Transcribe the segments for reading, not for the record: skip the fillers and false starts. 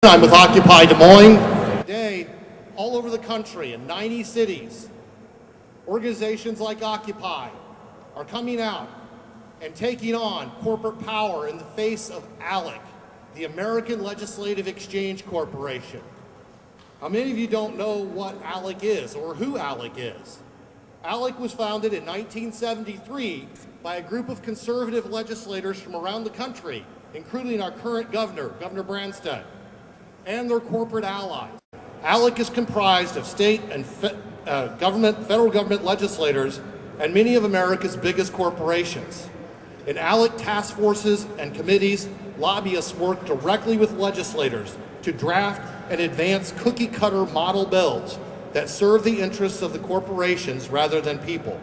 I'm with Occupy Des Moines. Today, all over the country in 90 cities, organizations like Occupy are coming out and taking on corporate power in the face of ALEC, the American Legislative Exchange Corporation. Now, many of you don't know what ALEC is or who ALEC is. ALEC was founded in 1973 by a group of conservative legislators from around the country, including our current governor, Governor Branstad, and their corporate allies. ALEC is comprised of state and federal government legislators and many of America's biggest corporations. In ALEC task forces and committees, lobbyists work directly with legislators to draft and advance cookie-cutter model bills that serve the interests of the corporations rather than people.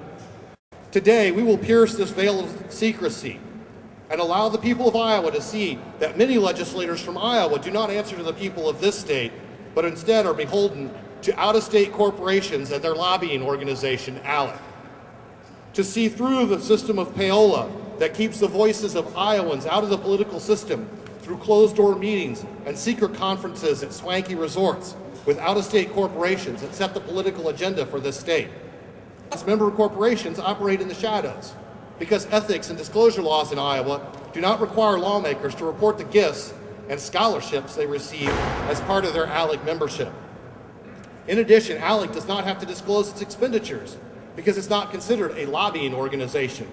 Today, we will pierce this veil of secrecy and allow the people of Iowa to see that many legislators from Iowa do not answer to the people of this state, but instead are beholden to out-of-state corporations and their lobbying organization, ALEC. To see through the system of payola that keeps the voices of Iowans out of the political system through closed-door meetings and secret conferences at swanky resorts with out-of-state corporations that set the political agenda for this state. Member corporations operate in the shadows, because ethics and disclosure laws in Iowa do not require lawmakers to report the gifts and scholarships they receive as part of their ALEC membership. In addition, ALEC does not have to disclose its expenditures because it's not considered a lobbying organization,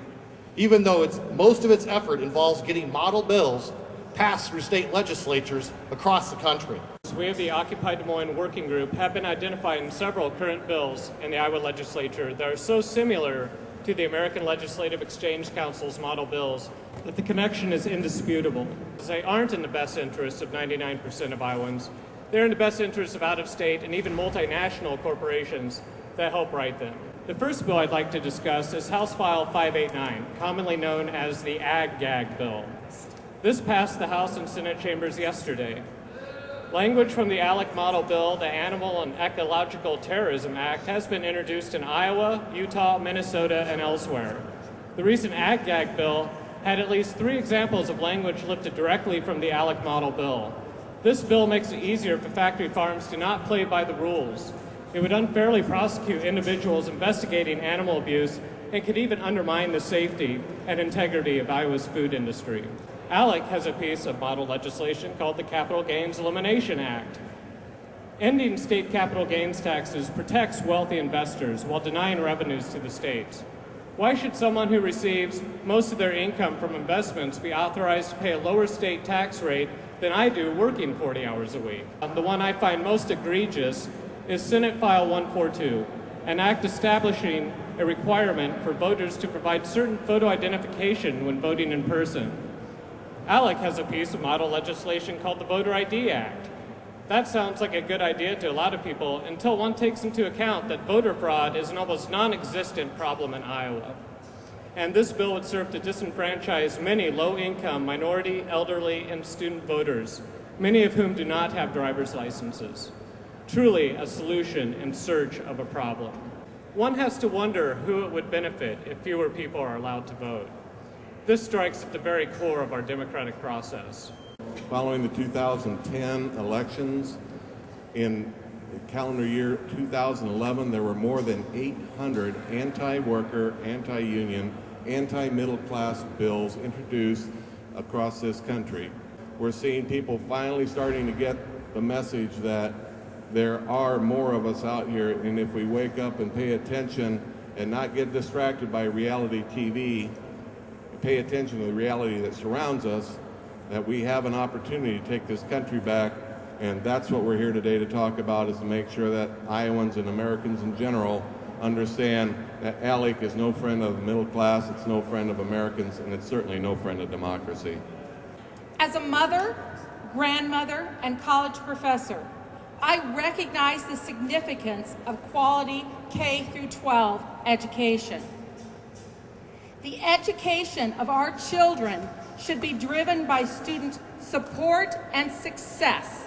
even though most of its effort involves getting model bills passed through state legislatures across the country. We of the Occupy Des Moines Working Group have been identifying several current bills in the Iowa legislature that are so similar to the American Legislative Exchange Council's model bills that the connection is indisputable. They aren't in the best interests of 99% of Iowans. They're in the best interests of out-of-state and even multinational corporations that help write them. The first bill I'd like to discuss is House File 589, commonly known as the Ag-Gag bill. This passed the House and Senate chambers yesterday. Language from the ALEC model bill, the Animal and Ecological Terrorism Act, has been introduced in Iowa, Utah, Minnesota, and elsewhere. The recent Ag-Gag bill had at least 3 examples of language lifted directly from the ALEC model bill. This bill makes it easier for factory farms to not play by the rules. It would unfairly prosecute individuals investigating animal abuse and could even undermine the safety and integrity of Iowa's food industry. ALEC has a piece of model legislation called the Capital Gains Elimination Act. Ending state capital gains taxes protects wealthy investors while denying revenues to the states. Why should someone who receives most of their income from investments be authorized to pay a lower state tax rate than I do working 40 hours a week? The one I find most egregious is Senate File 142, an act establishing a requirement for voters to provide certain photo identification when voting in person. ALEC has a piece of model legislation called the Voter ID Act. That sounds like a good idea to a lot of people until one takes into account that voter fraud is an almost non-existent problem in Iowa. And this bill would serve to disenfranchise many low-income, minority, elderly, and student voters, many of whom do not have driver's licenses. Truly a solution in search of a problem. One has to wonder who it would benefit if fewer people are allowed to vote. This strikes at the very core of our democratic process. Following the 2010 elections, in calendar year 2011, there were more than 800 anti-worker, anti-union, anti-middle class bills introduced across this country. We're seeing people finally starting to get the message that there are more of us out here, and if we wake up and pay attention and not get distracted by reality TV, pay attention to the reality that surrounds us, that we have an opportunity to take this country back, and that's what we're here today to talk about, is to make sure that Iowans and Americans in general understand that ALEC is no friend of the middle class, it's no friend of Americans, and it's certainly no friend of democracy. As a mother, grandmother, and college professor, I recognize the significance of quality K-12 education. The education of our children should be driven by student support and success,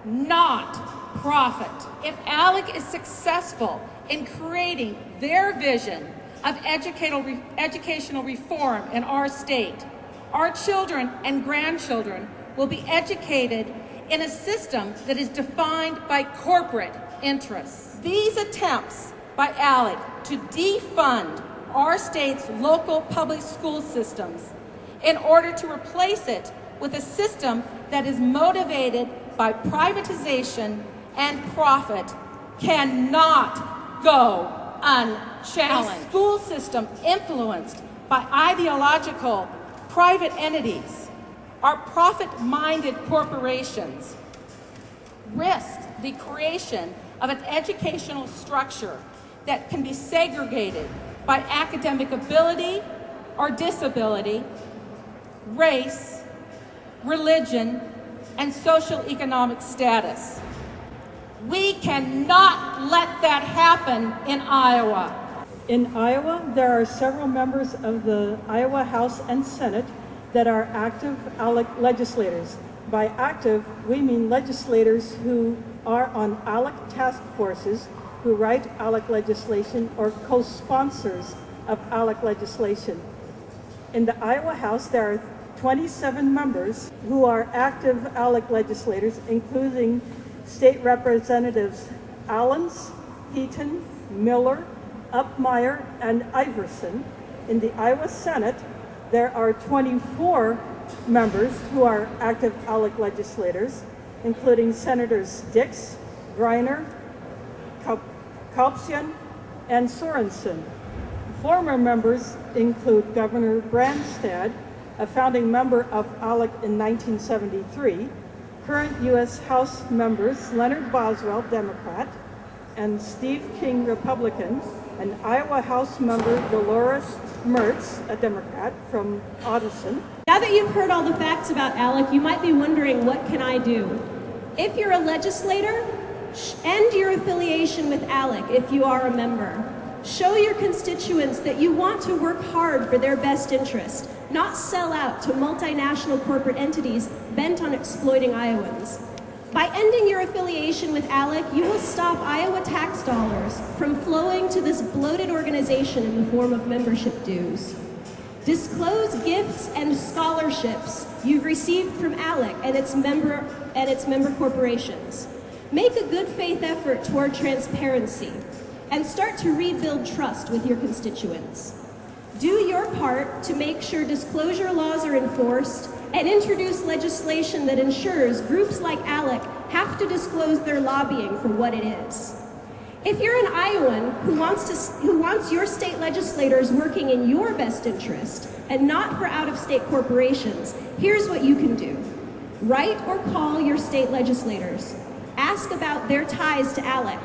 not profit. If ALEC is successful in creating their vision of educational reform in our state, our children and grandchildren will be educated in a system that is defined by corporate interests. These attempts by ALEC to defund our state's local public school systems in order to replace it with a system that is motivated by privatization and profit cannot go unchallenged. A school system influenced by ideological private entities or profit-minded corporations risks the creation of an educational structure that can be segregated by academic ability or disability, race, religion, and social economic status. We cannot let that happen in Iowa. In Iowa, there are several members of the Iowa House and Senate that are active ALEC legislators. By active, we mean legislators who are on ALEC task forces, who write ALEC legislation or co-sponsors of ALEC legislation. In the Iowa House, there are 27 members who are active ALEC legislators, including State Representatives Allens, Heaton, Miller, Upmeyer, and Iverson. In the Iowa Senate, there are 24 members who are active ALEC legislators, including Senators Dix, Griner, Kalpsian, and Sorensen. Former members include Governor Branstad, a founding member of ALEC in 1973, current U.S. House members Leonard Boswell, Democrat, and Steve King, Republican, and Iowa House member Dolores Mertz, a Democrat from Odison. Now that you've heard all the facts about ALEC, you might be wondering, what can I do? If you're a legislator, end your affiliation with ALEC if you are a member. Show your constituents that you want to work hard for their best interest, not sell out to multinational corporate entities bent on exploiting Iowans. By ending your affiliation with ALEC, you will stop Iowa tax dollars from flowing to this bloated organization in the form of membership dues. Disclose gifts and scholarships you've received from ALEC and its member corporations. Make a good faith effort toward transparency and start to rebuild trust with your constituents. Do your part to make sure disclosure laws are enforced and introduce legislation that ensures groups like ALEC have to disclose their lobbying for what it is. If you're an Iowan who wants your state legislators working in your best interest and not for out-of-state corporations, here's what you can do. Write or call your state legislators. Ask about their ties to ALEC.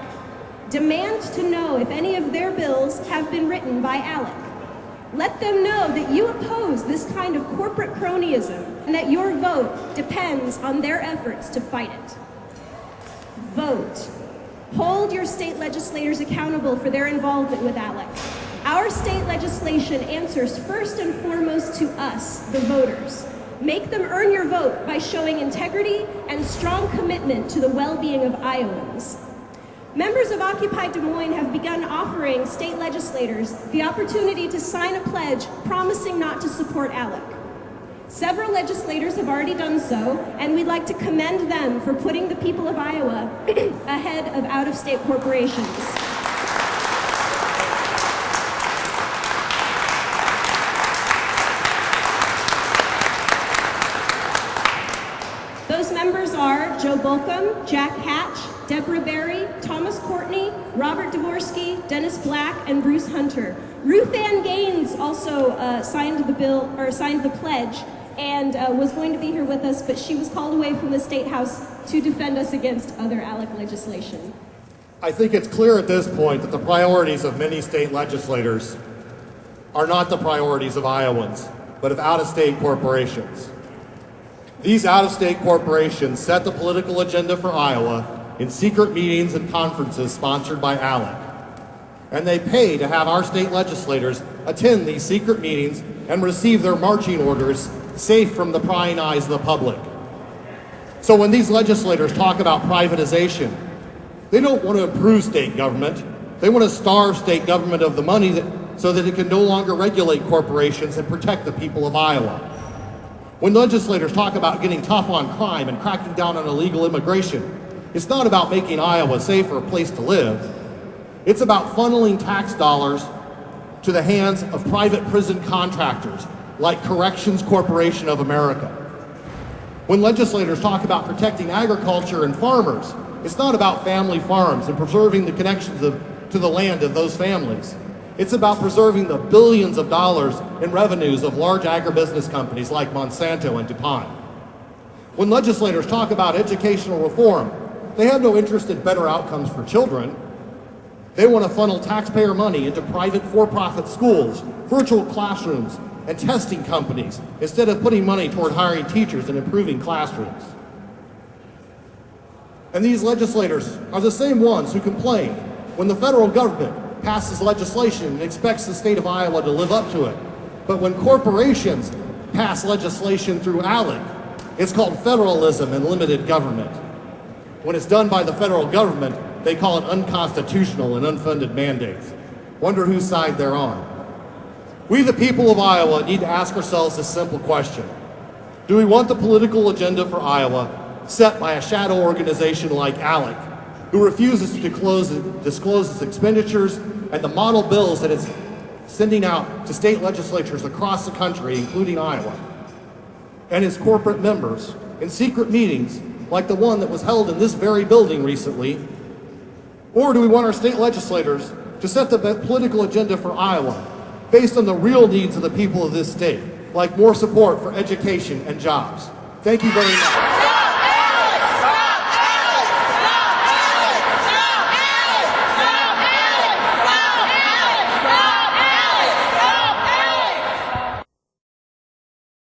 Demand to know if any of their bills have been written by ALEC. Let them know that you oppose this kind of corporate cronyism and that your vote depends on their efforts to fight it. Vote. Hold your state legislators accountable for their involvement with ALEC. Our state legislation answers first and foremost to us, the voters. Make them earn your vote by showing integrity and strong commitment to the well-being of Iowans. Members of Occupy Des Moines have begun offering state legislators the opportunity to sign a pledge promising not to support ALEC. Several legislators have already done so, and we'd like to commend them for putting the people of Iowa ahead of out-of-state corporations. Those members are Joe Bolcom, Jack Hatch, Deborah Berry, Thomas Courtney, Robert Dvorsky, Dennis Black, and Bruce Hunter. Ruth Ann Gaines also signed the pledge and was going to be here with us, but she was called away from the State House to defend us against other ALEC legislation. I think it's clear at this point that the priorities of many state legislators are not the priorities of Iowans, but of out-of-state corporations. These out-of-state corporations set the political agenda for Iowa in secret meetings and conferences sponsored by ALEC. And they pay to have our state legislators attend these secret meetings and receive their marching orders safe from the prying eyes of the public. So when these legislators talk about privatization, they don't want to improve state government. They want to starve state government of the money so that it can no longer regulate corporations and protect the people of Iowa. When legislators talk about getting tough on crime and cracking down on illegal immigration, it's not about making Iowa a safer place to live. It's about funneling tax dollars to the hands of private prison contractors like Corrections Corporation of America. When legislators talk about protecting agriculture and farmers, it's not about family farms and preserving the connections to the land of those families. It's about preserving the billions of dollars in revenues of large agribusiness companies like Monsanto and DuPont. When legislators talk about educational reform, they have no interest in better outcomes for children. They want to funnel taxpayer money into private for-profit schools, virtual classrooms, and testing companies instead of putting money toward hiring teachers and improving classrooms. And these legislators are the same ones who complain when the federal government passes legislation and expects the state of Iowa to live up to it. But when corporations pass legislation through ALEC, it's called federalism and limited government. When it's done by the federal government, they call it unconstitutional and unfunded mandates. Wonder whose side they're on. We, the people of Iowa, need to ask ourselves this simple question. Do we want the political agenda for Iowa set by a shadow organization like ALEC, who refuses to disclose its expenditures and the model bills that it's sending out to state legislatures across the country, including Iowa, and its corporate members in secret meetings like the one that was held in this very building recently? Or do we want our state legislators to set the political agenda for Iowa based on the real needs of the people of this state, like more support for education and jobs? Thank you very much.